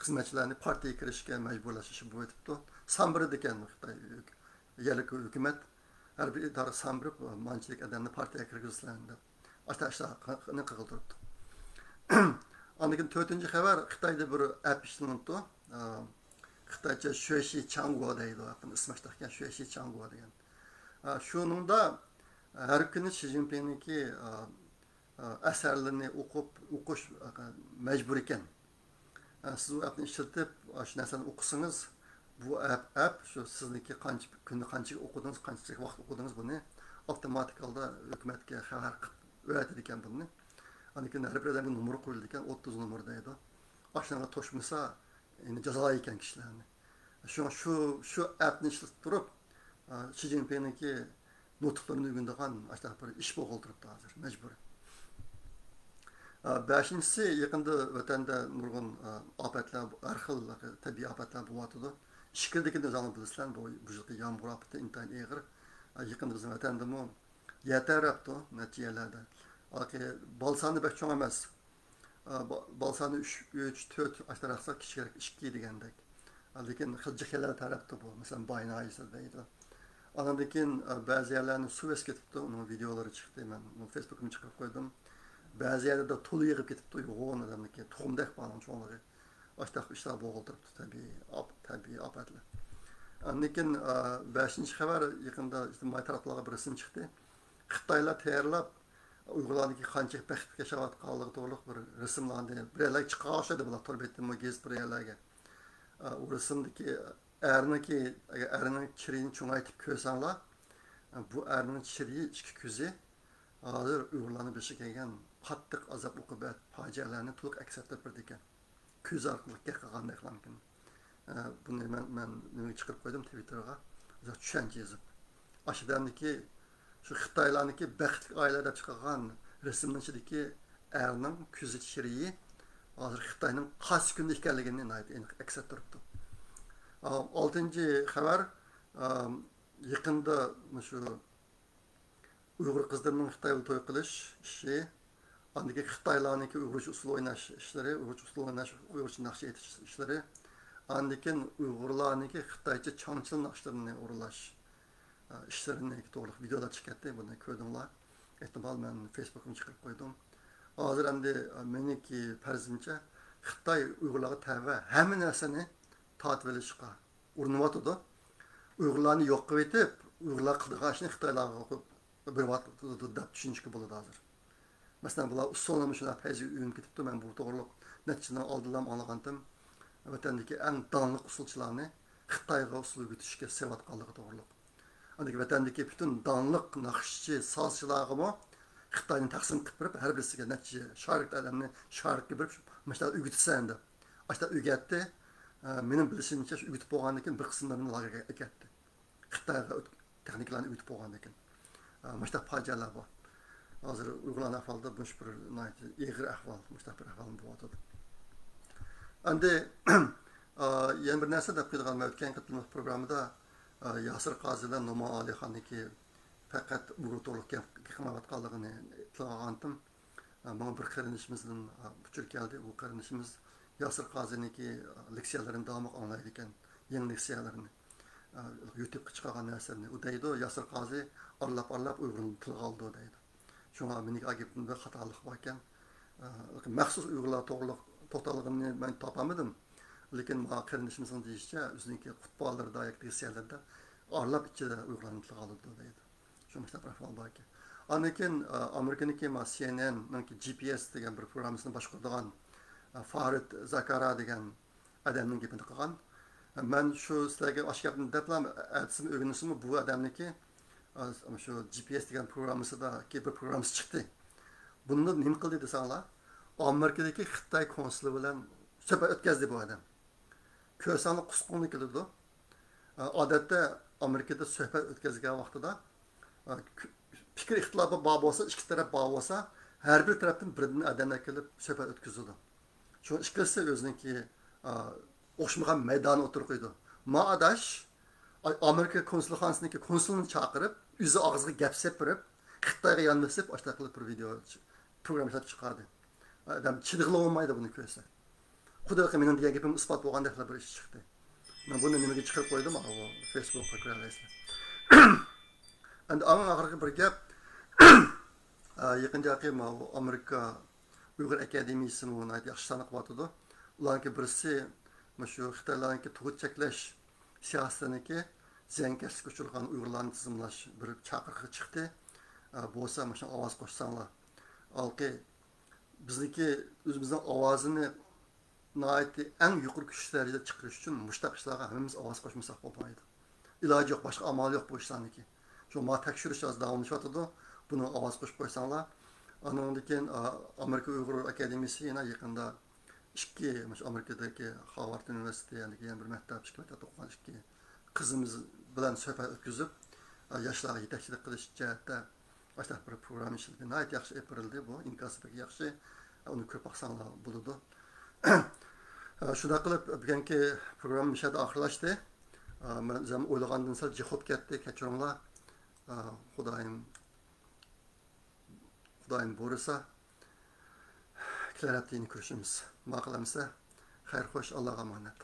xizmatchilarni partiyaga kirishga majburlashishi bo'yibdi. Sambridi ekan Xitoy yerlik hukumat har bir idora sambrib manchilik odamni partiyaga kirgizishlarni deb ashtaashlarni qildiribdi. Ondan keyin 4-chi xabar Xitoyda bir app ishlanibdi. Xitoycha Xueshi Changguo deydi. Ismi ekan Xueshi Changguo degan. Shuningda her kuni Xi Jinping'niki eserlerini o'qish mecbur ekan. Siz bu appni ishlatib, shu narsani o'qisangiz, bu app shu sizniki qancha o'qidingiz, qancha vaqt o'qidingiz buni avtomatik holda hukumatga xabar qilib o'rgatadi ekan buni. Anikin har bir odamga nomer qo'yildi ekan, 30 nomer deydi. Ashnaga to'shmasa, endi jazo ekan kishilarni. Shu appni ishlatib turib, Xi Jinping'niki nutqlarını uygundagan bir iş bo'g'iltiribdi hozir majbur. 5-si yaqinda vatanda nurg'un ofatlar, har xil tabiiy ofatlar bo'lyotdi. Shikildagini o'zinglar bilasizlar, bu yilgi yomg'ir ofati intayin og'ir. Yaqinda bizning vatandami yetarapti natijalarda. Balsani bek cho'ng emas. Balsani 3-4 ashtaraqsa kichikroq 2 degandek. Lekin xiljihalar tarafda bu. Masalan, Baynaysa deydi. Andan keyin ba'zi yerlarni suv esib ketibdi, uning videolari chiqdi. Men Facebook'imga chiqarib qo'ydim. ba'zi yerlarda to'la yig'ib ketibdi yo'g'on odamniki tuxumdek bo'lgan cho'nlig'i ashtaq ishlar bo'g'iltiribdi tabiiy ofatlar. Lekin 5-chi xabar yaqinda ijtimoiy tarmoqlarga bir rasm chiqdi. Xitoylar tayyorlab Uyg'urlarniki qancha baxtga yashayotganligi to'g'ri bir rasmlarni birlar chiqarishadi bular to'rbetdimi gez birlarga. U rasmdagi erning chirini cho'ngaytib ko'rsanglar, bu erning chiri ichki ko'zi hozir Uyg'urlarning beshiga kelgan qattiq azob uqubat fojialarni to'liq aks ettirib ekan. Ko'z orqali qilgandek mumkin. Bunu ben çıkıp koydum Twitter'a. Düşünce yazıp. Aşıdamdaki şu Xitaylar'daki bəxtlik ailede çıkan resimnin içindeki erinin küzü çiriyi hazır Xitay'nın kaç günde ikerliğini aks ettiripti. 6-cı xəbər yakında şu Uyghur kızlarının Xitay'la toy qilish işi, andaki Xitaylar'daki Uygurca usul oynaş işleri, Uygurca nakşi etiş işleri, andaki Uygurlar'daki Xitayca çançıl nakşlarını urulaş işlerini doğruluk videoda çıkarttı. Bunu gördümler. Ehtimal ben Facebook'uma çıkarıp koydum. Hazır endi meniki farzimce Xitay Uygurlarga təvə həmin nərsəni tatib edishqa urinib Uygurlarni yo'q qilib etib, Uygurlar qildigan ishni Xitoylarga bir vaqt deb tushunishga bo'ladi hozir. Masalan, bular usulni shuna fayzi uyum ketibdi. Men bu to'g'riliq natijani oldindan anlagandim. Vatandagi eng donliq usulchilarni Xitoyga usul o'tishga sevotganligi to'g'riliq. Andagi vatandagi butun donliq naqshchi, sozchilarga Xitoyni taqsim qilib berib, har birisiga natija shorik odamni shorikka berib, mana o'gitsan deb. Ashta o'gatdi. Mening bilishimcha shu o'gitib bo'lgandan keyin bir qismlarini lagerga ketdi. Xitoyga texnikalarni o'gitib bo'lgandan keyin. Mana fojialar bor. Hozir Uyg'urlar ahvolida bu bir ig'ir ahvol, mustaqil ahvol bo'lyapti. Endi yana bir narsa deb qo'ygan o'tgan qatnashma programmada Yasir Qozidan Noma Alixonniki faqat Uyg'ur to'liqga xizmatqorligini tilgandim. Mana bir qarinishimizdan uchur keldi. U qarinishimiz Yasir Qoziniki leksiyalarini davom anlaydi ekan, yangi leksiyalarini. YouTube'ga chiqargan narsalarni u deydi, Yasir Qozi arlab Uyg'urni tilga oldi deydi. Şuna mening agibimda xatolik bor ekan. Maxsus Uyg'urlar to'g'riligini men topamadim. Lekin ma qarinishimizning deyishicha, o'ziniki futbollarda, leksiyalarda arlab ichida Uyg'urlarni tilga oldi deydi. Shunday bir ahvol bor ekan. Anakin Amerikaniki CNN'ning GPS degan bir programmasini boshqaradigan Farid Zakara degan odamning gapini qilgan. Men shu sizlarga oshkabni deblam aytsim o'rganishim bu odamniki şu GPS degan programmasida bir programmasi chiqdi. Bunda nima qildi desanglar, Amerikadagi Xitoy konsuli bilan suhbat o'tkazdi bu odam. Ko'rsani qusqunlik qildi. Odatda Amerikada suhbat o'tkazgan vaqtida fikr ixtilofi bor bo'lsa, ikki taraf bor bo'lsa, har bir tarafdan biridan odamlar kelib suhbat o'tkazadi. Shu ikkisi o'ziniki o'xshamagan maydon o'tirib qo'ydi. Maadash Amerika konsulxonasiniki konsulni chaqirib, o'zi og'ziga gap sepirib, Xitoyga yonmasib, ashta qilib bir video program ishlab chiqardi. Adam chidiqli olmaydi buni ko'rsa. Xudoga mening degan gapim isbot bo'lgandek bir ish chiqdi. Men buni nimaga chiqarib qo'ydim? Facebookga ko'rasizlar. Endi oxirgi bir gap yaqinda Amerika Uyg'ur akademiyasi buni yaxshi taniq bo'tdi. Ularning birisi shu Xitoylarning tug'ut cheklash siyosatiniki ziyonkashlikka uchragan Uyg'urlarni tizimlash bir chaqiriq chiqdi. Bo'lsa mana ovoz qo'shsanglar. Alqi bizniki o'zimizning ovozini nihoyatda eng yuqori kuch darajada chiqarish uchun mushtaq ishlarga hammamiz ovoz qo'shmasak bo'lmaydi. Iloji yo'q, boshqa amal yo'q bu ishlarniki. Shu ma tekshirish davomlashyotdi. Buni ovoz qo'shib qo'ysanglar, andan keyin Amerika Uyg'ur akademiyasi yana yaqinda ikki Amerikadagi Harvard universitetida yana bir maktab o'qigan ikki qizimiz bilan suhbat o'tkazib, yoshlarga yetakchilik qilish jihatda boshqa bir program ishladi. Nihoyat yaxshi epirildi bu, inkasdagi yaxshi. Uni ko'p baxsanglar bo'ladi. Shunda qilib bugungi program mishada oxirlashdi. Men o'zim o'ylagandan sal jihob ketdi, kechiringlar. Xudoyim bo'lsa, kelayotgan ko'rishimiz. Ma'qulamsa, xayr xo'sh, Allohga omonat.